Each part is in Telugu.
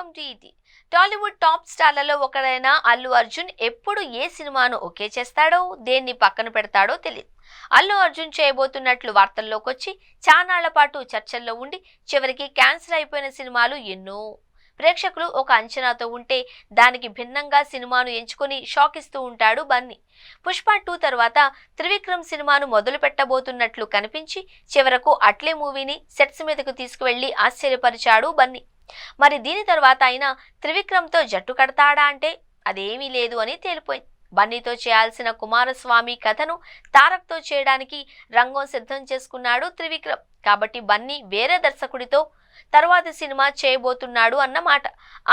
Welcome to ET. Tollywood top స్టార్లలో ఒకరైన అల్లు అర్జున్ ఎప్పుడు ఏ సినిమాను ఓకే చేస్తాడో దేన్ని పక్కన పెడతాడో తెలియదు. అల్లు అర్జున్ చేయబోతున్నట్లు వార్తల్లోకి వచ్చి చానాళ్ల పాటు చర్చల్లో ఉండి చివరికి క్యాన్సిల్ అయిపోయిన సినిమాలు ఎన్నో. ప్రేక్షకులు ఒక అంచనాతో ఉంటే దానికి భిన్నంగా సినిమాను ఎంచుకొని షాక్ ఇస్తూ ఉంటాడు బన్నీ. పుష్ప 2 తర్వాత త్రివిక్రమ్ సినిమాను మొదలు పెట్టబోతున్నట్లు కనిపించి చివరకు అట్లే మూవీని సెట్స్ మీదకు తీసుకువెళ్లి ఆశ్చర్యపరిచాడు బన్నీ. మరి దీని తర్వాత ఆయన త్రివిక్రమ్తో జట్టు కడతాడా అంటే అదేమీ లేదు అని తేలిపోయింది. బన్నీతో చేయాల్సిన కుమారస్వామి కథను తారక్తో చేయడానికి రంగం సిద్ధం చేసుకున్నాడు త్రివిక్రమ్. కాబట్టి బన్నీ వేరే దర్శకుడితో తర్వాతి సినిమా చేయబోతున్నాడు అన్నమాట.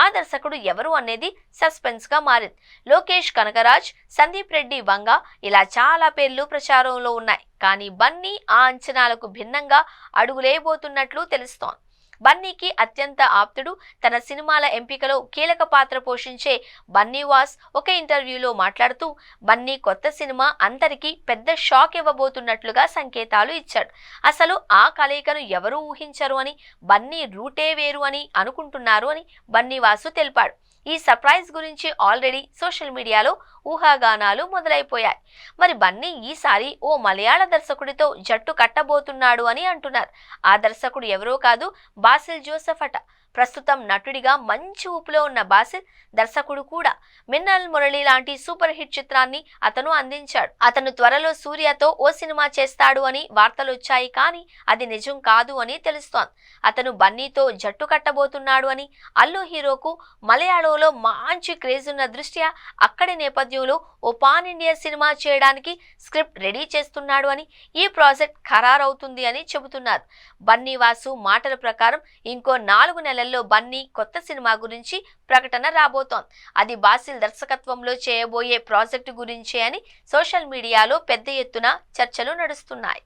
ఆ దర్శకుడు ఎవరు అనేది సస్పెన్స్ గా మారింది. లోకేష్ కనకరాజ్, సందీప్ రెడ్డి వంగ ఇలా చాలా పేర్లు ప్రచారంలో ఉన్నాయి. కానీ బన్నీ ఆ అంచనాలకు భిన్నంగా అడుగులేయబోతున్నట్లు తెలుస్తోంది. బన్నీకి అత్యంత ఆప్తుడు, తన సినిమాల ఎంపికలో కీలక పాత్ర పోషించే బన్నీవాస్ ఒక ఇంటర్వ్యూలో మాట్లాడుతూ బన్నీ కొత్త సినిమా అందరికీ పెద్ద షాక్ ఇవ్వబోతున్నట్లుగా సంకేతాలు ఇచ్చాడు. అసలు ఆ కలయికను ఎవరూ ఊహించరు అని, బన్నీ రూటే వేరు అని అనుకుంటున్నారు అని బన్నీవాసు తెలిపాడు. ఈ సర్ప్రైజ్ గురించి ఆల్రెడీ సోషల్ మీడియాలో ఊహాగానాలు మొదలైపోయాయి. మరి బన్నీ ఈసారి ఓ మలయాళ దర్శకుడితో జట్టు కట్టబోతున్నాడు అని అంటున్నారు. ఆ దర్శకుడు ఎవరో కాదు, బాసిల్ జోసెఫ్ అట. ప్రస్తుతం నటుడిగా మంచి ఊపులో ఉన్న బాసిల్ దర్శకుడు కూడా. మిన్నల్ మురళి లాంటి సూపర్ హిట్ చిత్రాన్ని అతను అందించాడు. అతను త్వరలో సూర్యతో ఓ సినిమా చేస్తాడు అని వార్తలు వచ్చాయి, కానీ అది నిజం కాదు అని తెలుస్తోంది. అతను బన్నీతో జట్టు కట్టబోతున్నాడు అని, అల్లు హీరోకు మలయాళంలో మంచి క్రేజ్ ఉన్న దృష్ట్యా అక్కడి నేపథ్యంలో ఓ పాన్ ఇండియా సినిమా చేయడానికి స్క్రిప్ట్ రెడీ చేస్తున్నాడు అని, ఈ ప్రాజెక్ట్ ఖరారవుతుంది అని చెబుతున్నారు. బన్నీవాసు మాటల ప్రకారం ఇంకో 4 నెలల్లో బన్నీ కొత్త సినిమా గురించి ప్రకటన రాబోతోంది. అది బాసిల్ దర్శకత్వంలో చేయబోయే ప్రాజెక్టు గురించే అని సోషల్ మీడియాలో పెద్ద ఎత్తున చర్చలు నడుస్తున్నాయి.